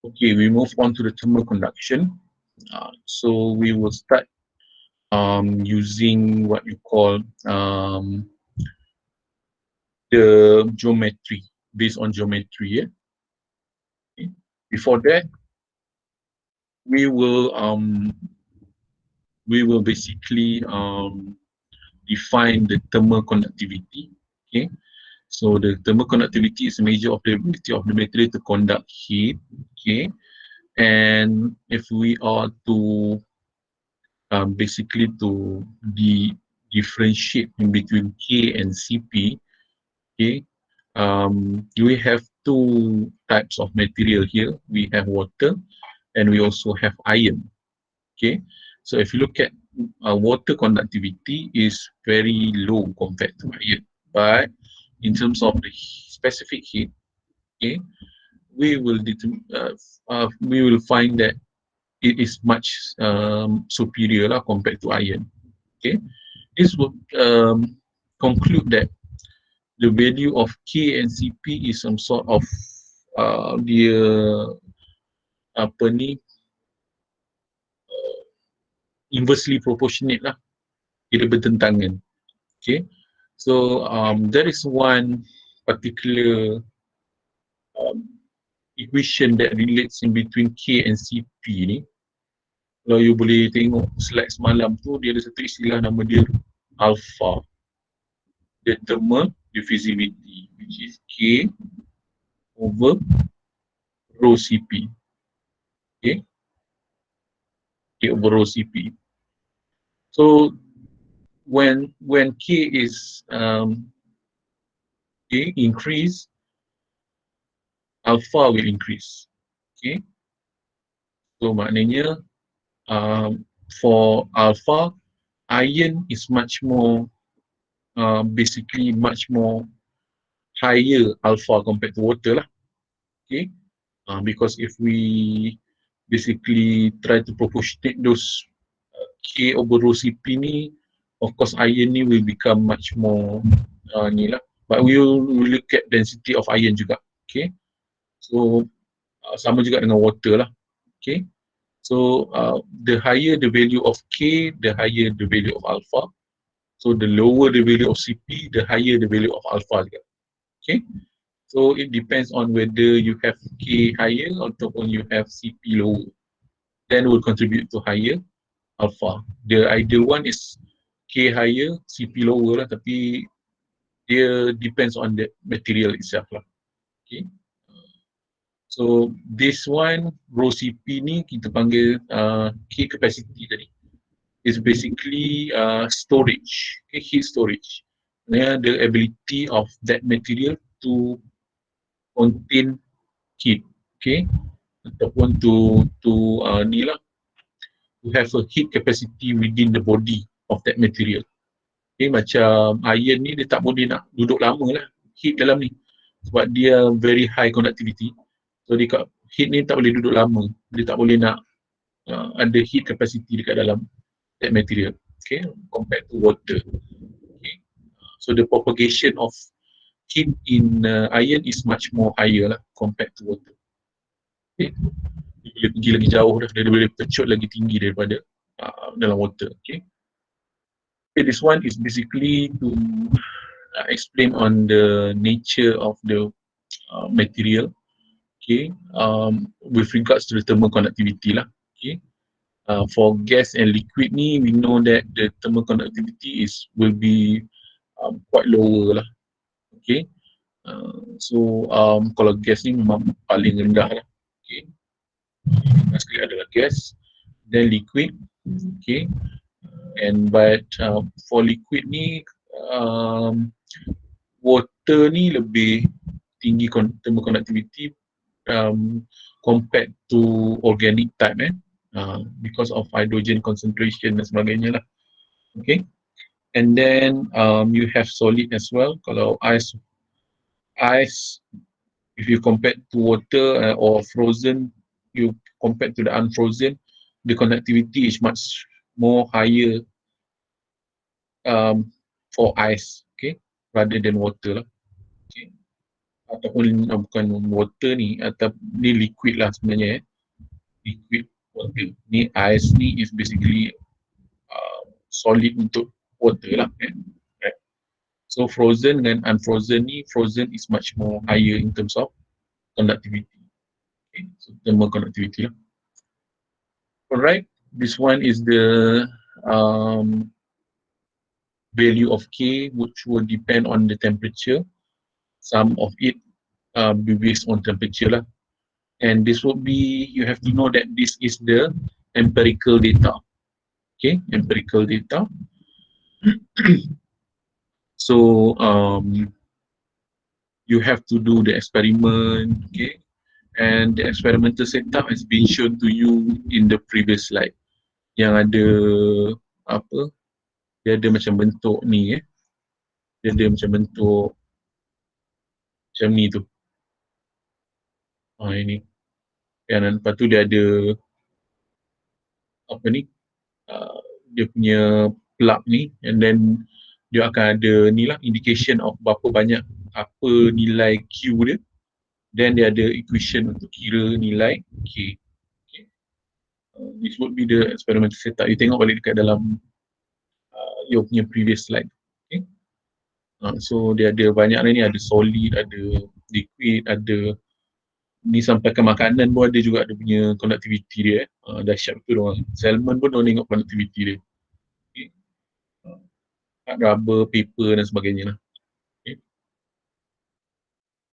Okay, we move on to the thermal conduction. So we will start using what you call the geometry, based on geometry. Yeah? Okay. Before that, we will um, we will basically define the thermal conductivity. Okay, so the thermal conductivity is a measure of the ability of the material to conduct heat. Okay, and if we are to basically to differentiate in between K and CP, okay, we have two types of material here. We have water and we also have iron. Okay, so if you look at water conductivity is very low compared to iron, but in terms of the specific heat, okay, we will find that it is much superior lah compared to iron. Okay, this would conclude that the value of K and CP is some sort of dia apa ni inversely proportionate lah, dia bertentangan. Okay, so there is one particular equation that relates in between K and CP ni. Kalau you boleh tengok slide semalam tu, dia ada satu istilah nama dia alpha, the thermal diffusivity, which is K over rho CP. Okay, K over rho CP. So when K is increase, alpha will increase. Okay, so maknanya for alpha, iron is much more basically much more higher alpha compared to water lah. Okay, because if we basically try to proportionate those K over rho CP ni, of course iron ni will become much more ni lah. But we will look at density of iron juga. Okay, so sama juga dengan water lah. Okay, so the higher the value of K, the higher the value of alpha. So the lower the value of CP, the higher the value of alpha juga. Okay, so it depends on whether you have K higher ataupun you have CP lower. Then will contribute to higher alpha. The ideal one is K higher, CP lower lah, tapi dia depends on the material itself lah. Okay. So this one, rho CP ni kita panggil K capacity tadi. Is basically storage, okay, heat storage. The ability of that material to contain heat, okay, ataupun to ni lah, to have a heat capacity within the body of that material. Okay, macam iron ni dia tak boleh nak duduk lama lah heat dalam ni sebab dia very high conductivity. So dia heat ni tak boleh duduk lama, dia tak boleh nak ada heat capacity dekat dalam that material, okay, compared to water. Okay, so the propagation of heat in iron is much more higher lah compared to water. Okay, dia pergi lagi jauh dah, dia boleh pecut lagi tinggi daripada dalam water. Okay, this one is basically to explain on the nature of the material. Okay, with regards to the thermal conductivity lah. Okay, for gas and liquid ni, we know that the thermal conductivity will be quite lower lah. Okay, so kalau gas ni memang paling rendah lah. Okay, sekali adalah gas, then liquid. Okay, and but for liquid ni water ni lebih tinggi thermal conductivity compared to organic type because of hydrogen concentration dan sebagainya lah. Okay, and then you have solid as well. Kalau ice if you compare to water or frozen, you compare to the unfrozen, the conductivity is much more higher for ice, okay, rather than water lah. Okay, ataupun bukan water ni, atau ni liquid lah sebenarnya, liquid water. Ni ais ni is basically solid untuk water lah kan. Right. So frozen dengan unfrozen ni, frozen is much more higher in terms of conductivity. Okay. So thermal conductivity lah. Alright, this one is the value of K, which will depend on the temperature. Some of it be based on temperature lah. And this would be, you have to know that this is the empirical data. Okay, empirical data. So you have to do the experiment, okay, and the experimental setup has been shown to you in the previous slide. Yang ada apa? Dia ada macam bentuk ni, dia ada macam bentuk macam ni tu. Ini. Dan lepas tu dia ada apa ni? Dia punya plug ni, and then dia akan ada ni lah indication of berapa banyak apa nilai Q dia. Then dia ada equation untuk kira nilai K. Okay. This would be the experimental setup. You tengok balik dekat dalam your punya previous slide. Okay. So dia ada banyak lah ni, ada solid, ada liquid, ada ni sampai ke makanan pun ada juga, ada punya conductivity dia. Dahsyat betul orang. Salmon pun orang tengok conductivity dia. Okay. Rubber, paper dan sebagainya lah.